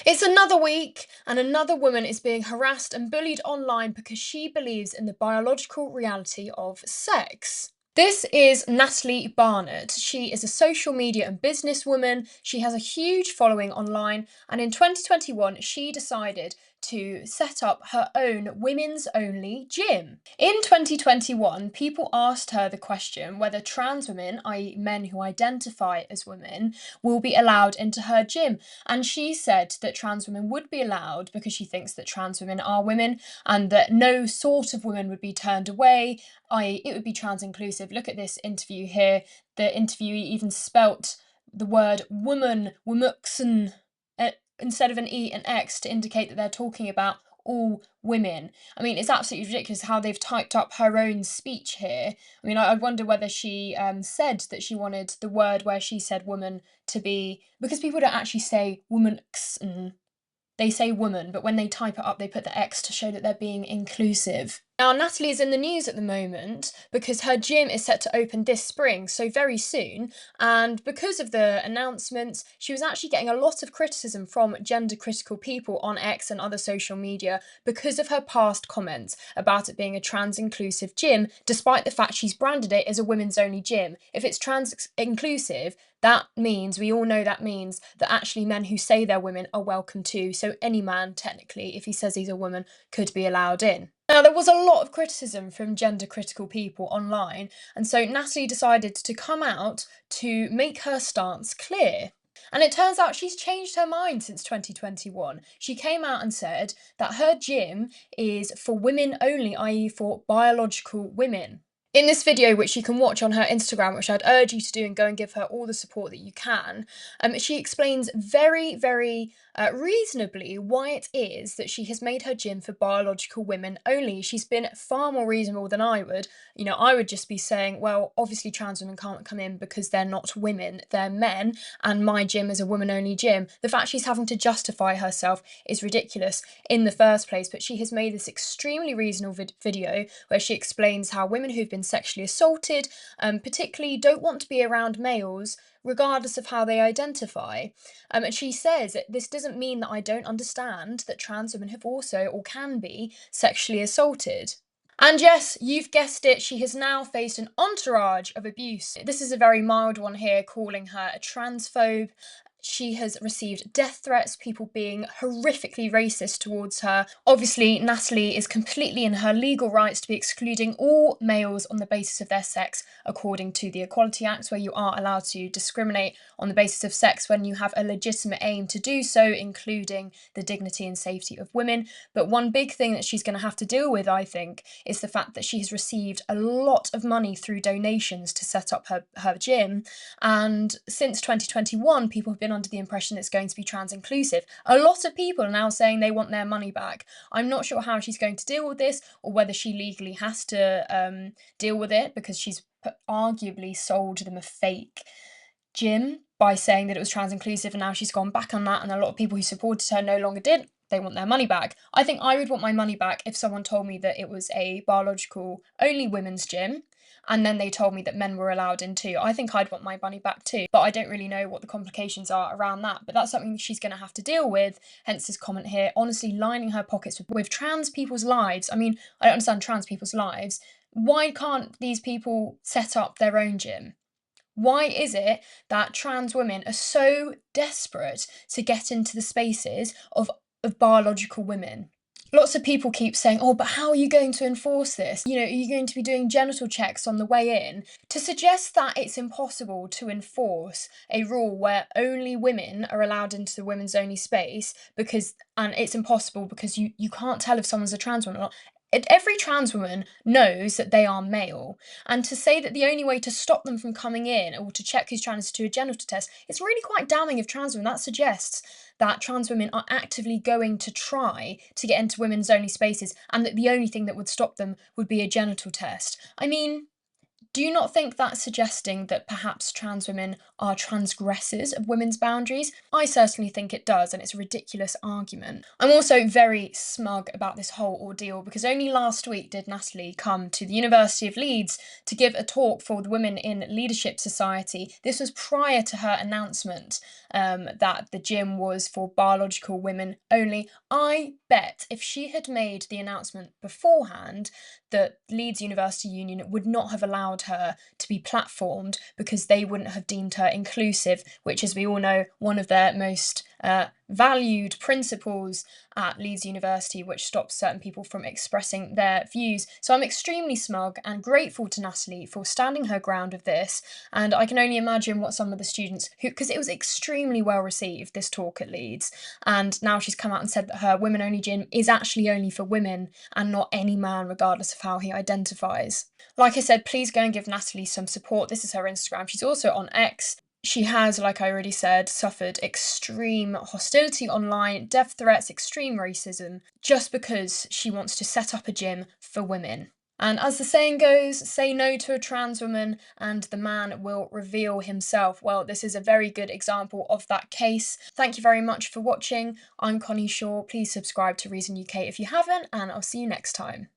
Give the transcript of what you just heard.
It's another week, and another woman is being harassed and bullied online because she believes in the biological reality of sex. This is Natalie Barnett. She is a social media and businesswoman. She has a huge following online, and in 2021, she decided to set up her own women's only gym. In 2021, people asked her the question whether trans women, i.e., men who identify as women, will be allowed into her gym. And she said that trans women would be allowed because she thinks that trans women are women and that no sort of women would be turned away, i.e., it would be trans inclusive. Look at this interview here. The interviewee even spelt the word woman, womuksen, instead of an E and X to indicate that they're talking about all women. I mean, it's absolutely ridiculous how they've typed up her own speech here. I mean, I wonder whether she said that she wanted the word where she said woman to be, because people don't actually say woman, they say woman, but when they type it up, they put the X to show that they're being inclusive. Now, Natalie is in the news at the moment because her gym is set to open this spring, so very soon, and because of the announcements, she was actually getting a lot of criticism from gender-critical people on X and other social media because of her past comments about it being a trans-inclusive gym, despite the fact she's branded it as a women's-only gym. If it's trans-inclusive, that means, we all know that means, that actually men who say they're women are welcome too, so any man, technically, if he says he's a woman, could be allowed in. Now, there was a lot of criticism from gender-critical people online, and so Natalie decided to come out to make her stance clear. And it turns out she's changed her mind since 2021. She came out and said that her gym is for women only, i.e. for biological women. In this video, which you can watch on her Instagram, which I'd urge you to do and go and give her all the support that you can, she explains very reasonably why it is that she has made her gym for biological women only. She's been far more reasonable than I would. You know, I would just be saying, well, obviously trans women can't come in because they're not women, they're men, and my gym is a woman-only gym. The fact she's having to justify herself is ridiculous in the first place, but she has made this extremely reasonable video where she explains how women who've been sexually assaulted, particularly don't want to be around males regardless of how they identify. And she says, this doesn't mean that I don't understand that trans women have also, or can be, sexually assaulted. And yes, you've guessed it, she has now faced an entourage of abuse. This is a very mild one here, calling her a transphobe. She has received death threats, people being horrifically racist towards her. Obviously, Natalie is completely in her legal rights to be excluding all males on the basis of their sex, according to the Equality Act, where you are allowed to discriminate on the basis of sex when you have a legitimate aim to do so, including the dignity and safety of women. But one big thing that she's going to have to deal with, I think, is the fact that she has received a lot of money through donations to set up her gym. And since 2021, people have been under the impression it's going to be trans inclusive. A lot of people are now saying they want their money back. I'm not sure how she's going to deal with this, or whether she legally has to deal with it, because she's arguably sold them a fake gym by saying that it was trans inclusive, and now she's gone back on that, and a lot of people who supported her no longer did. They want their money back. I think I would want my money back if someone told me that it was a biological only women's gym, and then they told me that men were allowed in too. I think I'd want my money back too, but I don't really know what the complications are around that. But that's something she's going to have to deal with, hence this comment here, honestly lining her pockets with trans people's lives. I mean, I don't understand trans people's lives. Why can't these people set up their own gym? Why is it that trans women are so desperate to get into the spaces of biological women? Lots of people keep saying, oh, but how are you going to enforce this? You know, are you going to be doing genital checks on the way in? To suggest that it's impossible to enforce a rule where only women are allowed into the women's only space, and it's impossible because you can't tell if someone's a trans woman or not. Every trans woman knows that they are male, and to say that the only way to stop them from coming in or to check who's trans is to do a genital test, it's really quite damning of trans women. That suggests that trans women are actively going to try to get into women's only spaces, and that the only thing that would stop them would be a genital test. I mean, Do you not think that's suggesting that perhaps trans women are transgressors of women's boundaries? I certainly think it does, and it's a ridiculous argument. I'm also very smug about this whole ordeal because only last week did Natalie come to the University of Leeds to give a talk for the Women in Leadership Society. This was prior to her announcement that the gym was for biological women only. I bet if she had made the announcement beforehand, that Leeds University Union would not have allowed her to be platformed because they wouldn't have deemed her inclusive, which, as we all know, one of their most valued principles at Leeds University, which stops certain people from expressing their views. So I'm extremely smug and grateful to Natalie for standing her ground of this, and I can only imagine what some of the students who, because it was extremely well received, this talk at Leeds, and now she's come out and said that her women only gym is actually only for women and not any man, regardless of how he identifies. Like I said, please go and give Natalie some support. This is her Instagram. She's also on X. She has, like I already said, suffered extreme hostility online, death threats, extreme racism, just because she wants to set up a gym for women. And as the saying goes, say no to a trans woman and the man will reveal himself. Well, this is a very good example of that case. Thank you very much for watching. I'm Connie Shaw. Please subscribe to Reason UK if you haven't, and I'll see you next time.